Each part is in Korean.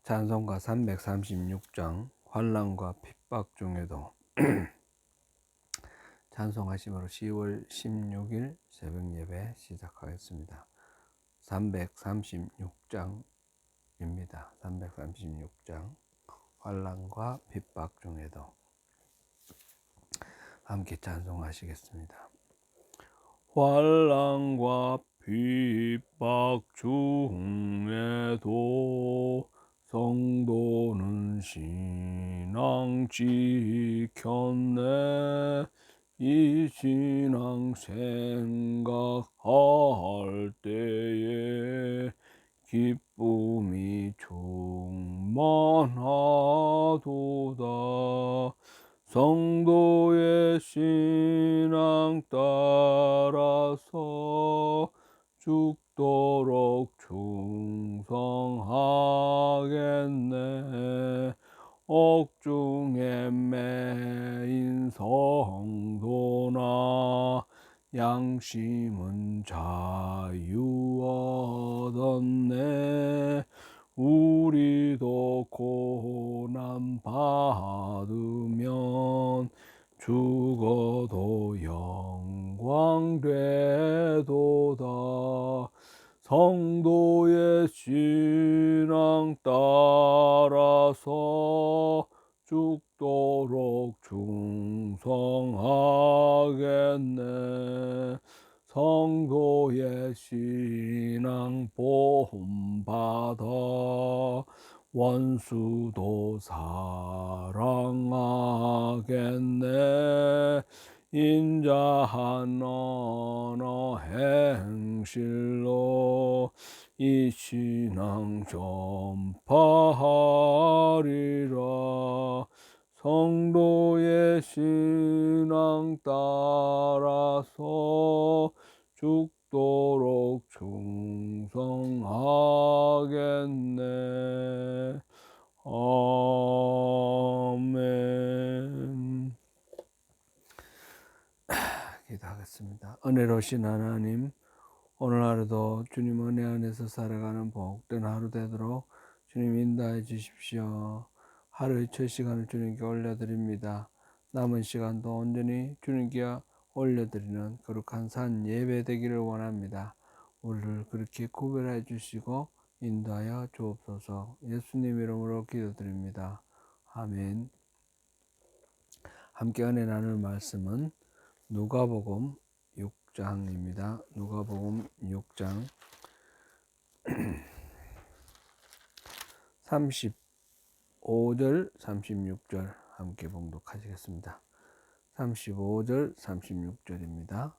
찬송가 336장 환난과 핍박 중에도 찬송하심으로 10월 16일 새벽 예배 시작하겠습니다. 336장입니다. 336장 환난과 핍박 중에도 함께 찬송하시겠습니다. 환난과 핍박 중에도 성도는 신앙 지켰네. 이 신앙 생각할 때에 기쁨이 충만하도다. 성도의 신앙 따라서 죽도록 충성하겠네. 옥중에 매인 성도나 양심은 자유 얻었네. 우리도 고난 받으면 죽어도 영광 되도다. 성도의 신앙 따라서 죽도록 충성하겠네. 성도의 신앙 보험받아 원수도 사랑하겠네. 인자한 언어 행실로 이 신앙 전파하리라. 성도의 신앙 따라서 죽도록 충성하겠네. 아멘. 기도하겠습니다. 은혜로우신 하나님, 오늘 하루도 주님 은혜 안에서 살아가는 복된 하루 되도록 주님 인도해 주십시오. 하루의 첫 시간을 주님께 올려드립니다. 남은 시간도 온전히 주님께 올려드리는 거룩한 산 예배 되기를 원합니다. 우리를 그렇게 구별해 주시고 인도하여 주옵소서. 예수님 이름으로 기도드립니다. 아멘. 함께 은혜 나눌 말씀은 누가복음 6장입니다. 누가복음 6장 35절 36절 함께 봉독하시겠습니다. 35절 36절입니다.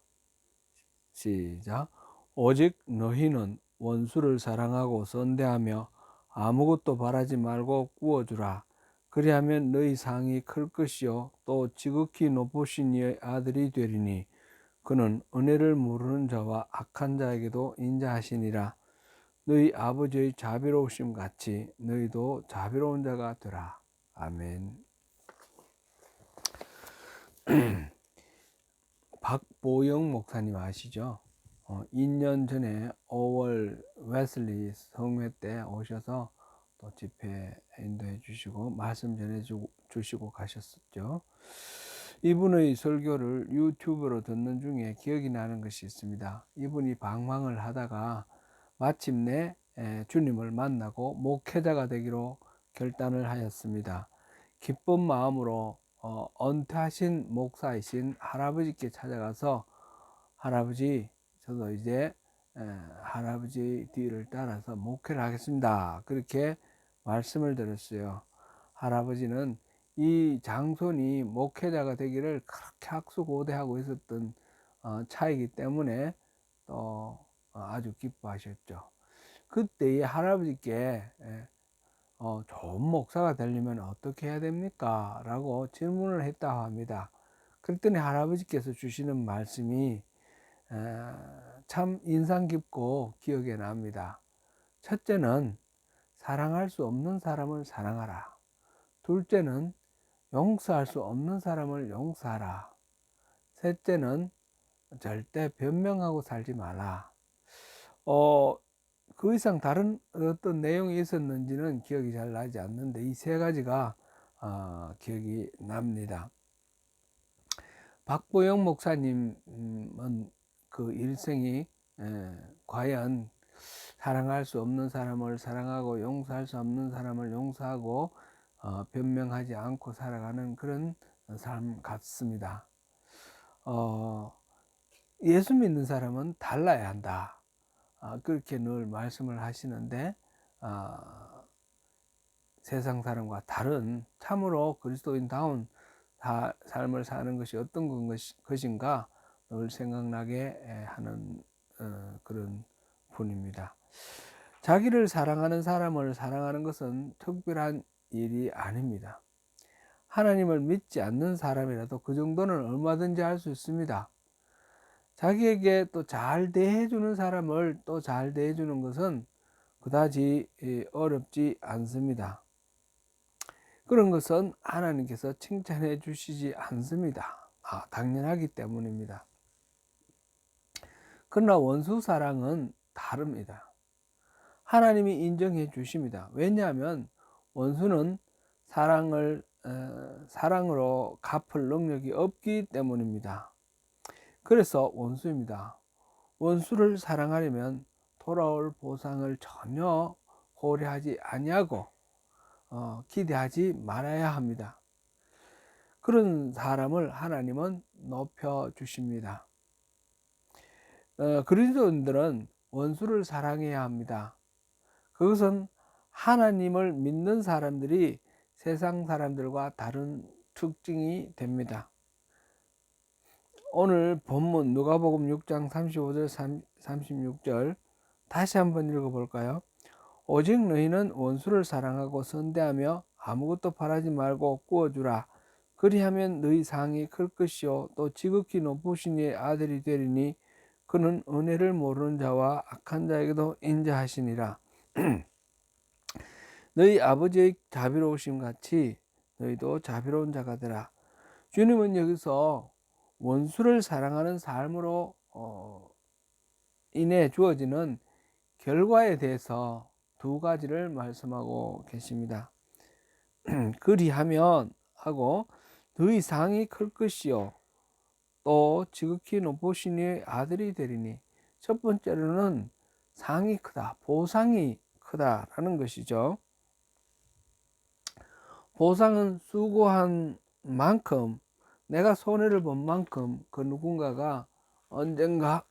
시작. 오직 너희는 원수를 사랑하고 선대하며 아무것도 바라지 말고 구워주라. 그리하면 너희 상이 클 것이요 또 지극히 높으신 이의 아들이 되리니 그는 은혜를 모르는 자와 악한 자에게도 인자하시니라. 너희 아버지의 자비로우심 같이 너희도 자비로운 자가 되라. 아멘. 박보영 목사님 아시죠? 2년 전에 5월 웨슬리 성회 때 오셔서 또 집회 인도해 주시고 말씀 전해 주시고 가셨었죠. 이분의 설교를 유튜브로 듣는 중에 기억이 나는 것이 있습니다. 이분이 방황을 하다가 마침내 주님을 만나고 목회자가 되기로 결단을 하였습니다. 기쁜 마음으로 은퇴하신 목사이신 할아버지께 찾아가서 할아버지, 저도 이제 할아버지 뒤를 따라서 목회를 하겠습니다. 그렇게 말씀을 드렸어요. 할아버지는 이 장손이 목회자가 되기를 그렇게 학수고대하고 있었던 차이기 때문에 또 아주 기뻐하셨죠. 그때 할아버지께 좋은 목사가 되려면 어떻게 해야 됩니까? 라고 질문을 했다고 합니다. 그랬더니 할아버지께서 주시는 말씀이 참 인상 깊고 기억에 납니다. 첫째는 사랑할 수 없는 사람을 사랑하라. 둘째는 용서할 수 없는 사람을 용서하라. 셋째는 절대 변명하고 살지 마라. 그 이상 다른 어떤 내용이 있었는지는 기억이 잘 나지 않는데 이 세 가지가 기억이 납니다. 박보영 목사님은 그 일생이 과연 사랑할 수 없는 사람을 사랑하고 용서할 수 없는 사람을 용서하고 변명하지 않고 살아가는 그런 삶 같습니다. 예수 믿는 사람은 달라야 한다. 그렇게 늘 말씀을 하시는데 세상 사람과 다른 참으로 그리스도인다운 삶을 사는 것이 어떤 것인가 늘 생각나게 하는 그런 분입니다. 자기를 사랑하는 사람을 사랑하는 것은 특별한 일이 아닙니다. 하나님을 믿지 않는 사람이라도 그 정도는 얼마든지 할 수 있습니다. 자기에게 또 잘 대해주는 사람을 또 잘 대해주는 것은 그다지 어렵지 않습니다. 그런 것은 하나님께서 칭찬해 주시지 않습니다. 당연하기 때문입니다. 그러나 원수 사랑은 다릅니다. 하나님이 인정해 주십니다. 왜냐하면 원수는 사랑으로 갚을 능력이 없기 때문입니다. 그래서 원수입니다. 원수를 사랑하려면 돌아올 보상을 전혀 고려하지 아니하고 기대하지 말아야 합니다. 그런 사람을 하나님은 높여 주십니다. 그리스도인들은 원수를 사랑해야 합니다. 그것은 하나님을 믿는 사람들이 세상 사람들과 다른 특징이 됩니다. 오늘 본문 누가복음 6장 35절 36절 다시 한번 읽어볼까요? 오직 너희는 원수를 사랑하고 선대하며 아무것도 바라지 말고 구워주라. 그리하면 너희 상이 클 것이요 또 지극히 높으신 이의 아들이 되리니 그는 은혜를 모르는 자와 악한 자에게도 인자하시니라. 너희 아버지의 자비로우심 같이 너희도 자비로운 자가 되라. 주님은 여기서 원수를 사랑하는 삶으로 인해 주어지는 결과에 대해서 두 가지를 말씀하고 계십니다. 그리하면 하고 너희 상이 클 것이요 또 지극히 높으신 이의 아들이 되리니, 첫 번째로는 상이 크다, 보상이 크다라는 것이죠. 보상은 수고한 만큼, 내가 손해를 본 만큼 그 누군가가 언젠가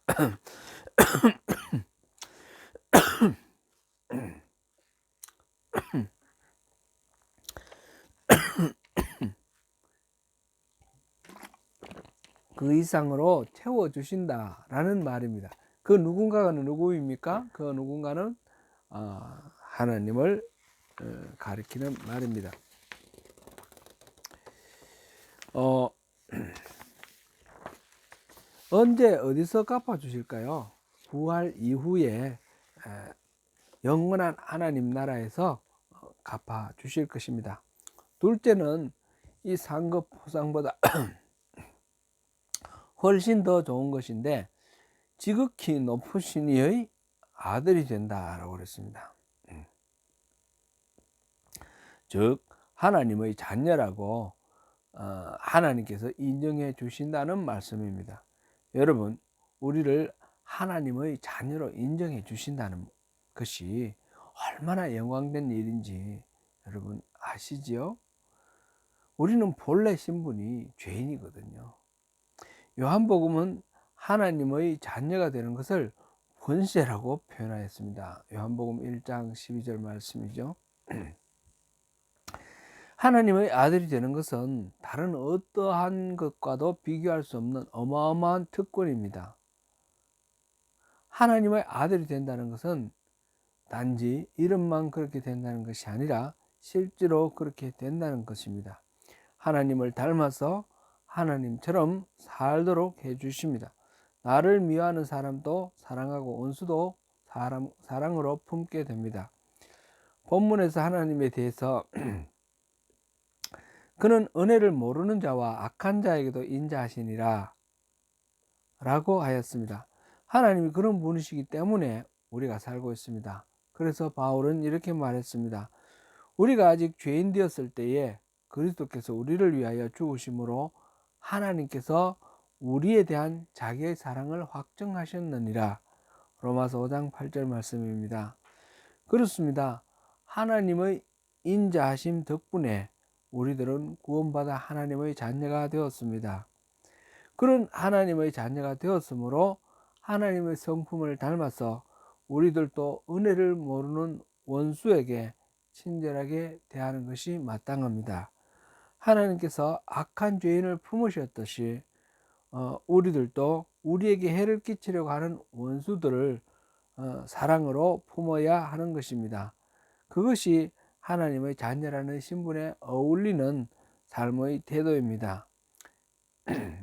그 이상으로 채워주신다라는 말입니다. 그 누군가는 누구입니까? 그 누군가는 하나님을 가리키는 말입니다. 언제 어디서 갚아주실까요? 부활 이후에 영원한 하나님 나라에서 갚아주실 것입니다. 둘째는 이 상급 보상보다 훨씬 더 좋은 것인데 지극히 높으신 이의 아들이 된다라고 그랬습니다. 즉 하나님의 자녀라고 하나님께서 인정해 주신다는 말씀입니다. 여러분, 우리를 하나님의 자녀로 인정해 주신다는 것이 얼마나 영광된 일인지 여러분 아시지요? 우리는 본래 신분이 죄인이거든요. 요한복음은 하나님의 자녀가 되는 것을 권세라고 표현하였습니다. 요한복음 1장 12절 말씀이죠. 하나님의 아들이 되는 것은 다른 어떠한 것과도 비교할 수 없는 어마어마한 특권입니다. 하나님의 아들이 된다는 것은 단지 이름만 그렇게 된다는 것이 아니라 실제로 그렇게 된다는 것입니다. 하나님을 닮아서 하나님처럼 살도록 해주십니다. 나를 미워하는 사람도 사랑하고 원수도 사랑으로 품게 됩니다. 본문에서 하나님에 대해서 그는 은혜를 모르는 자와 악한 자에게도 인자하시니라 라고 하였습니다. 하나님이 그런 분이시기 때문에 우리가 살고 있습니다. 그래서 바울은 이렇게 말했습니다. 우리가 아직 죄인 되었을 때에 그리스도께서 우리를 위하여 죽으심으로 하나님께서 우리에 대한 자기의 사랑을 확증하셨느니라. 로마서 5장 8절 말씀입니다. 그렇습니다. 하나님의 인자하심 덕분에 우리들은 구원받아 하나님의 자녀가 되었습니다. 그런 하나님의 자녀가 되었으므로 하나님의 성품을 닮아서 우리들도 은혜를 모르는 원수에게 친절하게 대하는 것이 마땅합니다. 하나님께서 악한 죄인을 품으셨듯이 우리들도 우리에게 해를 끼치려고 하는 원수들을 사랑으로 품어야 하는 것입니다. 그것이 하나님의 자녀라는 신분에 어울리는 삶의 태도입니다.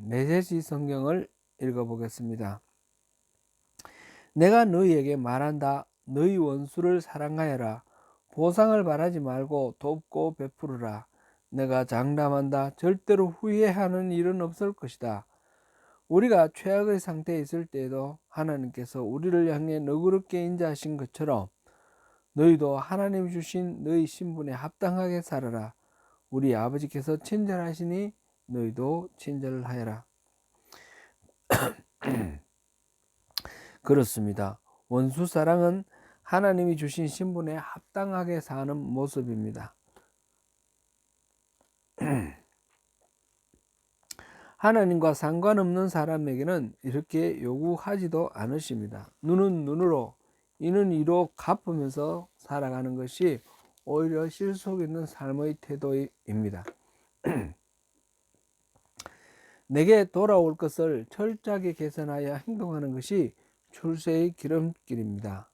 메시지 성경을 읽어보겠습니다. 내가 너희에게 말한다. 너희 원수를 사랑하여라. 보상을 바라지 말고 돕고 베푸르라. 내가 장담한다. 절대로 후회하는 일은 없을 것이다. 우리가 최악의 상태에 있을 때에도 하나님께서 우리를 향해 너그럽게 인자하신 것처럼 너희도 하나님 주신 너희 신분에 합당하게 살아라. 우리 아버지께서 친절하시니 너희도 친절하여라. 그렇습니다. 원수 사랑은 하나님이 주신 신분에 합당하게 사는 모습입니다. 하나님과 상관없는 사람에게는 이렇게 요구하지도 않으십니다. 눈은 눈으로, 이는 이로 갚으면서 살아가는 것이 오히려 실속 있는 삶의 태도입니다. 내게 돌아올 것을 철저하게 계산하여 행동하는 것이 출세의 기름길입니다.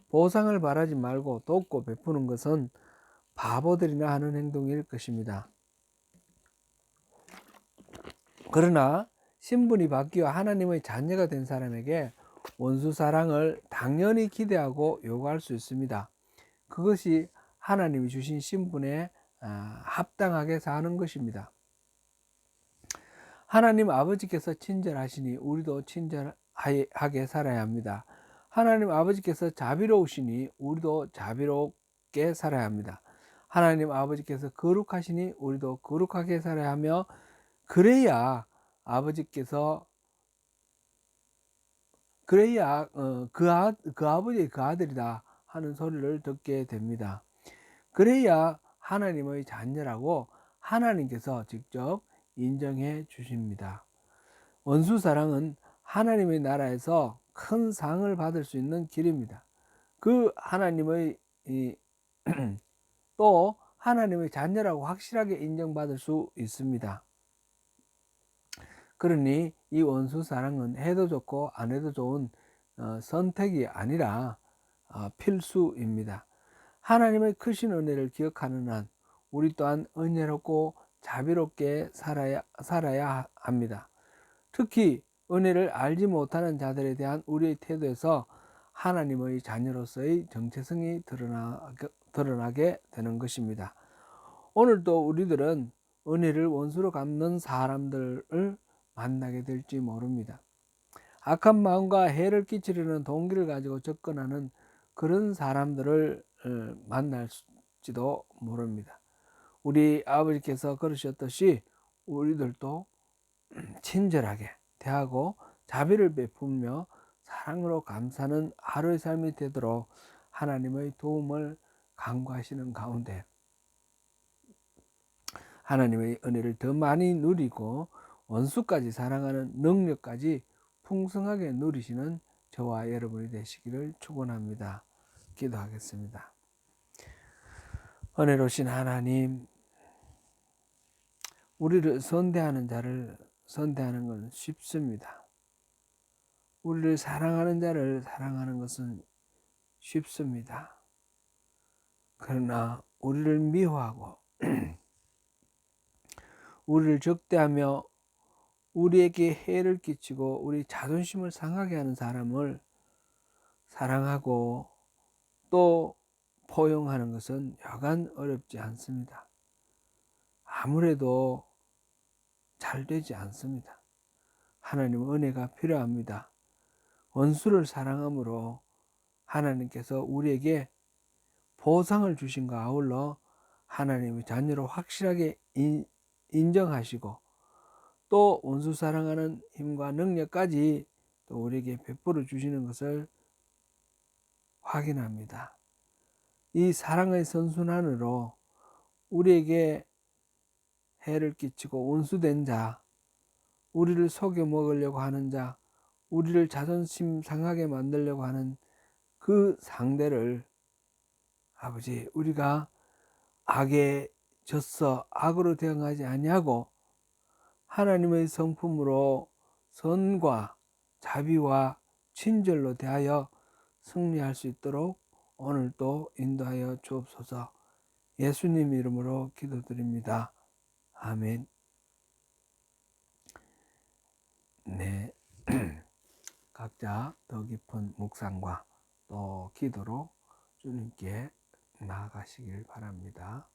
보상을 바라지 말고 돕고 베푸는 것은 바보들이나 하는 행동일 것입니다. 그러나 신분이 바뀌어 하나님의 자녀가 된 사람에게 원수 사랑을 당연히 기대하고 요구할 수 있습니다. 그것이 하나님이 주신 신분에 합당하게 사는 것입니다. 하나님 아버지께서 친절하시니 우리도 친절하게 살아야 합니다. 하나님 아버지께서 자비로우시니 우리도 자비롭게 살아야 합니다. 하나님 아버지께서 거룩하시니 우리도 거룩하게 살아야 하며, 그래야 아버지께서 그 아버지의 그 아들이다 하는 소리를 듣게 됩니다. 그래야 하나님의 자녀라고 하나님께서 직접 인정해 주십니다. 원수 사랑은 하나님의 나라에서 큰 상을 받을 수 있는 길입니다. 그 하나님의 또 하나님의 자녀라고 확실하게 인정받을 수 있습니다. 그러니 이 원수 사랑은 해도 좋고 안 해도 좋은 선택이 아니라 필수입니다. 하나님의 크신 은혜를 기억하는 한 우리 또한 은혜롭고 자비롭게 살아야 합니다. 특히 은혜를 알지 못하는 자들에 대한 우리의 태도에서 하나님의 자녀로서의 정체성이 드러나게 되는 것입니다. 오늘도 우리들은 은혜를 원수로 갚는 사람들을 만나게 될지 모릅니다. 악한 마음과 해를 끼치려는 동기를 가지고 접근하는 그런 사람들을 만날지도 모릅니다. 우리 아버지께서 그러셨듯이 우리들도 친절하게 대하고 자비를 베풀며 사랑으로 감사하는 하루의 삶이 되도록 하나님의 도움을 간구하시는 가운데 하나님의 은혜를 더 많이 누리고 원수까지 사랑하는 능력까지 풍성하게 누리시는 저와 여러분이 되시기를 축원합니다. 기도하겠습니다. 은혜로우신 하나님, 우리를 선대하는 자를 선대하는 건 쉽습니다. 우리를 사랑하는 자를 사랑하는 것은 쉽습니다. 그러나 우리를 미워하고 우리를 적대하며 우리에게 해를 끼치고 우리 자존심을 상하게 하는 사람을 사랑하고 또 포용하는 것은 여간 어렵지 않습니다. 아무래도 잘 되지 않습니다. 하나님의 은혜가 필요합니다. 원수를 사랑함으로 하나님께서 우리에게 보상을 주신과 아울러 하나님의 자녀로 확실하게 인정하시고 또 원수 사랑하는 힘과 능력까지 또 우리에게 베풀어 주시는 것을 확인합니다. 이 사랑의 선순환으로 우리에게 해를 끼치고 원수된 자, 우리를 속여 먹으려고 하는 자, 우리를 자존심 상하게 만들려고 하는 그 상대를 아버지 우리가 악에 져서 악으로 대응하지 아니하고 하나님의 성품으로 선과 자비와 친절로 대하여 승리할 수 있도록 오늘도 인도하여 주옵소서. 예수님 이름으로 기도드립니다. 아멘. 네. 각자 더 깊은 묵상과 또 기도로 주님께 나아가시길 바랍니다.